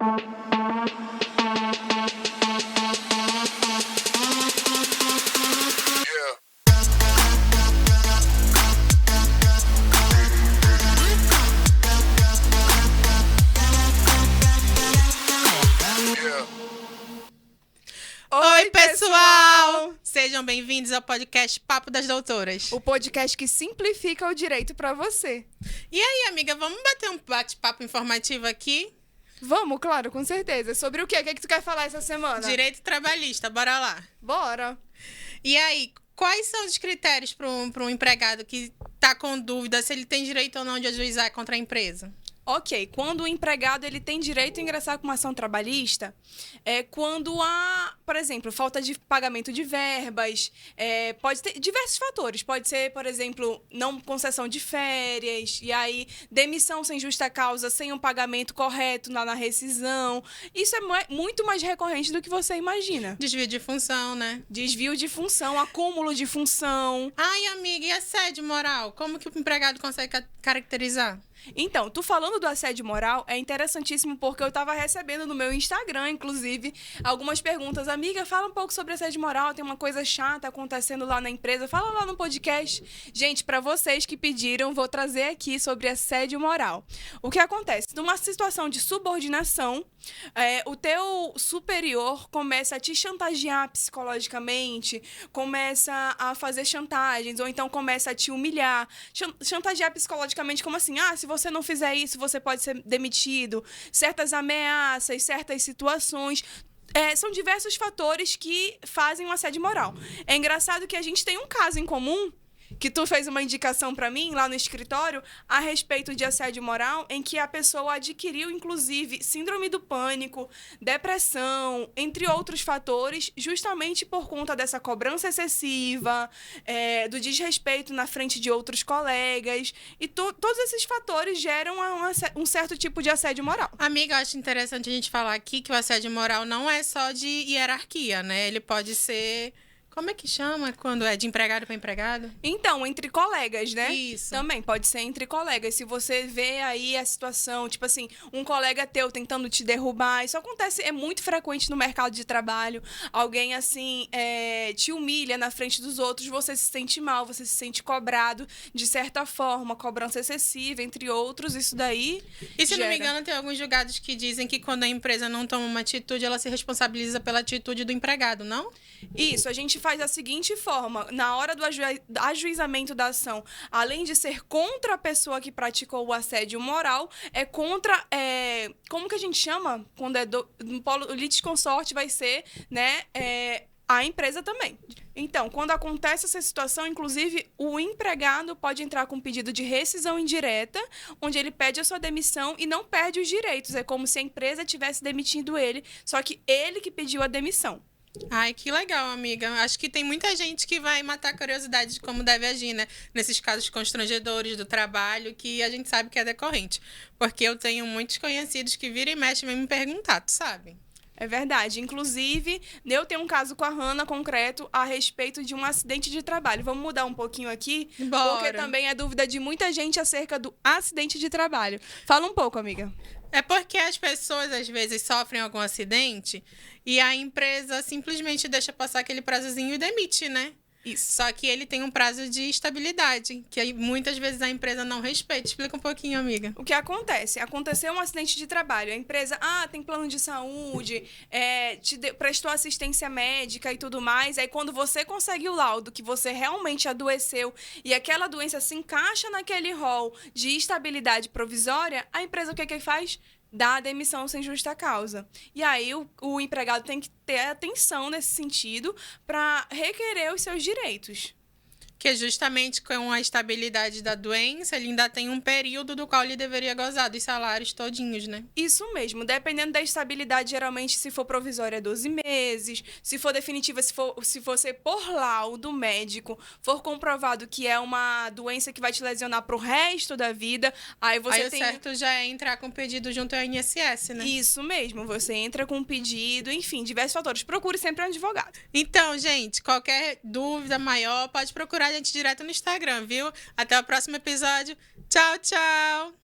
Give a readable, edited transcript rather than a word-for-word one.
Oi, pessoal! Sejam bem-vindos ao podcast Papo das Doutoras. O podcast que simplifica o direito pra você. E aí, amiga, vamos bater um bate-papo informativo aqui? Vamos, claro, com certeza. Sobre o quê? O que tu quer falar essa semana? Direito trabalhista, bora lá. Bora. E aí, quais são os critérios para um empregado que tá com dúvida se ele tem direito ou não de ajuizar contra a empresa? Ok, quando o empregado ele tem direito a ingressar com uma ação trabalhista, é quando há, por exemplo, falta de pagamento de verbas, pode ter diversos fatores. Pode ser, por exemplo, não concessão de férias, e aí demissão sem justa causa, sem um pagamento correto na rescisão. Isso é muito mais recorrente do que você imagina. Desvio de função, né? Desvio de função, acúmulo de função. Ai, amiga, e assédio moral? Como que o empregado consegue caracterizar? Então, tu falando do assédio moral é interessantíssimo porque eu tava recebendo no meu Instagram, inclusive, algumas perguntas. Amiga, fala um pouco sobre assédio moral, tem uma coisa chata acontecendo lá na empresa, fala lá no podcast. Gente, para vocês que pediram, vou trazer aqui sobre assédio moral. O que acontece? Numa situação de subordinação, o teu superior começa a te chantagear psicologicamente, começa a fazer chantagens, ou então começa a te humilhar. Chantagear psicologicamente como assim? Ah, se você não fizer isso, você pode ser demitido. Certas ameaças, certas situações. São diversos fatores que fazem um assédio moral. É engraçado que a gente tem um caso em comum, que tu fez uma indicação para mim lá no escritório a respeito de assédio moral, em que a pessoa adquiriu, inclusive, síndrome do pânico, depressão, entre outros fatores, justamente por conta dessa cobrança excessiva, do desrespeito na frente de outros colegas. E todos esses fatores geram um certo tipo de assédio moral. Amiga, eu acho interessante a gente falar aqui que o assédio moral não é só de hierarquia, né? Ele pode ser... Como é que chama quando é de empregado para empregado? Então, entre colegas, né? Isso. Também pode ser entre colegas. Se você vê aí a situação, tipo assim, um colega teu tentando te derrubar, isso acontece, é muito frequente no mercado de trabalho. Alguém, assim, te humilha na frente dos outros, você se sente mal, você se sente cobrado de certa forma, cobrança excessiva, entre outros, isso daí E se não me engano, tem alguns julgados que dizem que quando a empresa não toma uma atitude, ela se responsabiliza pela atitude do empregado, não? Isso, a gente faz da seguinte forma, na hora do ajuizamento da ação, além de ser contra a pessoa que praticou o assédio moral, é contra, como que a gente chama? Quando no polo litisconsorte vai ser, né, a empresa também. Então, quando acontece essa situação, inclusive, o empregado pode entrar com um pedido de rescisão indireta, onde ele pede a sua demissão e não perde os direitos. É como se a empresa tivesse demitido ele, só que ele que pediu a demissão. Ai, que legal, amiga. Acho que tem muita gente que vai matar a curiosidade de como deve agir, né? Nesses casos constrangedores do trabalho, que a gente sabe que é decorrente. Porque eu tenho muitos conhecidos que viram e mexem e me perguntar, tu sabe? É verdade. Inclusive, eu tenho um caso com a Hannah concreto a respeito de um acidente de trabalho. Vamos mudar um pouquinho aqui, Bora. Porque também é dúvida de muita gente acerca do acidente de trabalho. Fala um pouco, amiga. É porque as pessoas, às vezes, sofrem algum acidente e a empresa simplesmente deixa passar aquele prazozinho e demite, né? Isso. Só que ele tem um prazo de estabilidade, que aí muitas vezes a empresa não respeita. Explica um pouquinho, amiga. O que acontece? Aconteceu um acidente de trabalho. A empresa, tem plano de saúde, prestou assistência médica e tudo mais. Aí, quando você consegue o laudo que você realmente adoeceu e aquela doença se encaixa naquele rol de estabilidade provisória, a empresa o que faz? Dá a demissão sem justa causa. E aí o empregado tem que ter atenção nesse sentido para requerer os seus direitos. Que justamente com a estabilidade da doença, ele ainda tem um período do qual ele deveria gozar dos salários todinhos, né? Isso mesmo. Dependendo da estabilidade, geralmente, se for provisória, é 12 meses. Se for definitiva, se for ser por laudo médico, for comprovado que é uma doença que vai te lesionar pro resto da vida, aí você o certo já é entrar com pedido junto ao INSS, né? Isso mesmo. Você entra com pedido, enfim, diversos fatores. Procure sempre um advogado. Então, gente, qualquer dúvida maior, pode procurar a gente direto no Instagram, viu? Até o próximo episódio. Tchau, tchau!